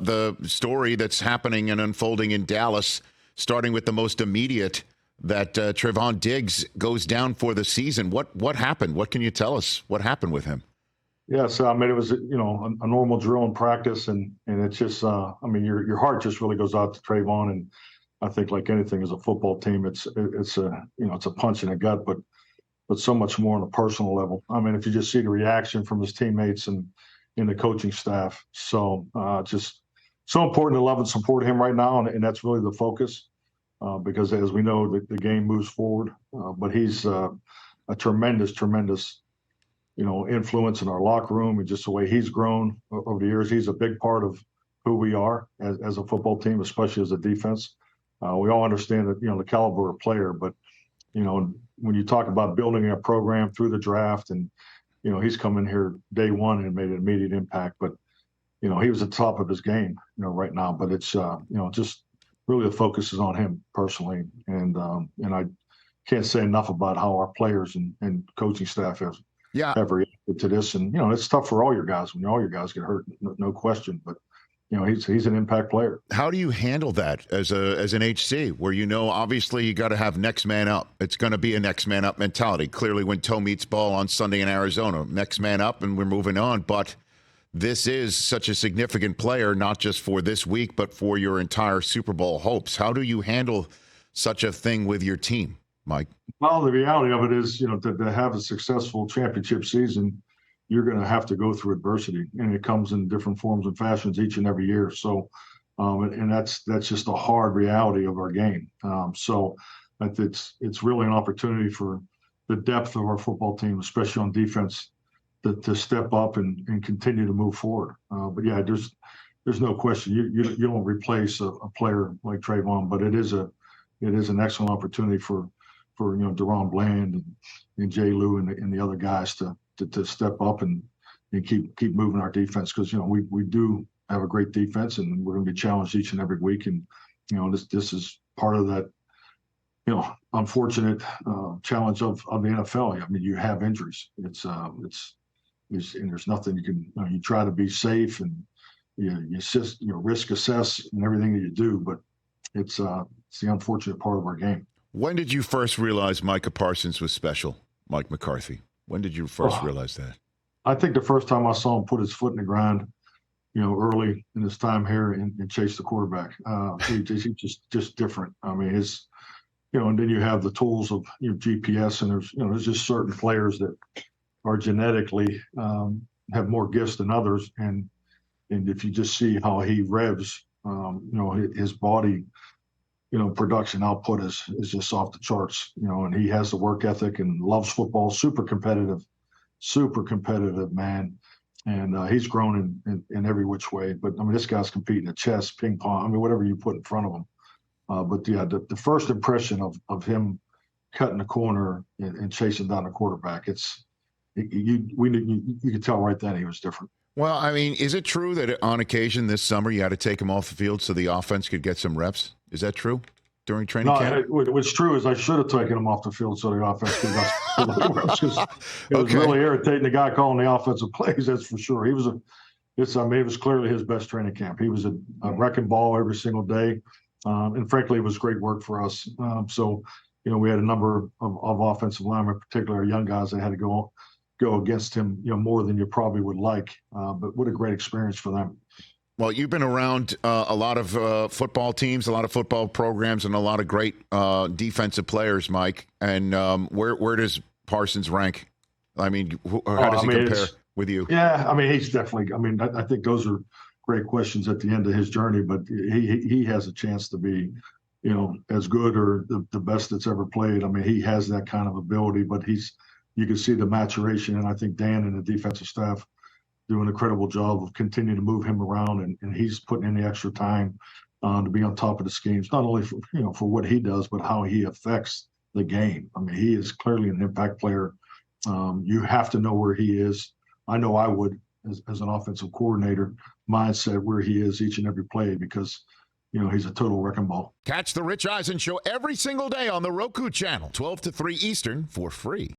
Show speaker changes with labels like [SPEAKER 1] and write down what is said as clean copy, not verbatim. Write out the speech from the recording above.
[SPEAKER 1] the story that's happening and unfolding in Dallas, starting with the most immediate, that Trevon Diggs goes down for the season. What happened? What can you tell us? What happened with him?
[SPEAKER 2] Yeah, so I mean, it was a normal drill and practice, and it's just your heart just really goes out to Trevon, and I think like anything as a football team, it's a punch in the gut, but so much more on a personal level. I mean, if you just see the reaction from his teammates and the coaching staff, so just so important to love and support him right now, and that's really the focus because as we know, the game moves forward, but he's a tremendous influence in our locker room and just the way he's grown over the years. He's a big part of who we are as a football team, especially as a defense. We all understand that, the caliber of player, but, when you talk about building a program through the draft and, he's come in here day one and made an immediate impact, but, he was at the top of his game, right now, but it's, just really the focus is on him personally. And I can't say enough about how our players and coaching staff have reacted to this. And, it's tough for all your guys when all your guys get hurt, no question. But, he's an impact player.
[SPEAKER 1] How do you handle that as an HC where, obviously you got to have next man up? It's going to be a next man up mentality. Clearly when toe meets ball on Sunday in Arizona, next man up and we're moving on. But this is such a significant player, not just for this week, but for your entire Super Bowl hopes. How do you handle such a thing with your team, Mike?
[SPEAKER 2] Well, the reality of it is, to have a successful championship season, you're going to have to go through adversity, and it comes in different forms and fashions each and every year. So, and that's just a hard reality of our game. So it's really an opportunity for the depth of our football team, especially on defense, to step up and continue to move forward. But yeah, there's no question you don't replace a player like Trevon, but it is an excellent opportunity for Deron Bland and Jay Lou and the other guys to step up and keep moving our defense, because we do have a great defense and we're going to be challenged each and every week, and this is part of that unfortunate challenge of the NFL. I mean, you have injuries. It's and there's nothing you can you try to be safe and you risk assess and everything that you do, but it's the unfortunate part of our game.
[SPEAKER 1] When did you first realize Micah Parsons was special, Mike McCarthy? When did you first realize that? I
[SPEAKER 2] think the first time I saw him put his foot in the ground, early in his time here and chase the quarterback. He's just different. I mean, and then you have the tools of GPS, and there's just certain players that are genetically have more gifts than others, and if you just see how he revs, his body, production output is just off the charts, and he has the work ethic and loves football, super competitive man. And he's grown in every which way. But I mean, this guy's competing at chess, ping pong, whatever you put in front of him. But yeah, the first impression of him cutting the corner and chasing down the quarterback, you could tell right then he was different.
[SPEAKER 1] Well, I mean, is it true that on occasion this summer you had to take him off the field so the offense could get some reps? Is that true during training camp?
[SPEAKER 2] What's true is I should have taken him off the field so the offense could get some reps. It was really irritating, the guy calling the offensive plays, that's for sure. It was clearly his best training camp. He was a wrecking ball every single day. And frankly, it was great work for us. So, we had a number of offensive linemen, particularly our young guys, that had to go against him, more than you probably would like. But what a great experience for them.
[SPEAKER 1] Well, you've been around a lot of football teams, a lot of football programs, and a lot of great defensive players, Mike. And where does Parsons rank? I mean, how does he compare with you?
[SPEAKER 2] Yeah, I mean, he's definitely. I mean, I think those are great questions at the end of his journey. But he has a chance to be, as good or the best that's ever played. I mean, he has that kind of ability, but you can see the maturation, and I think Dan and the defensive staff do an incredible job of continuing to move him around, and he's putting in the extra time to be on top of the schemes, not only for what he does, but how he affects the game. I mean, he is clearly an impact player. You have to know where he is. I know I would, as an offensive coordinator, mindset where he is each and every play, because he's a total wrecking ball.
[SPEAKER 1] Catch the Rich Eisen Show every single day on the Roku channel, 12 to 3 Eastern, for free.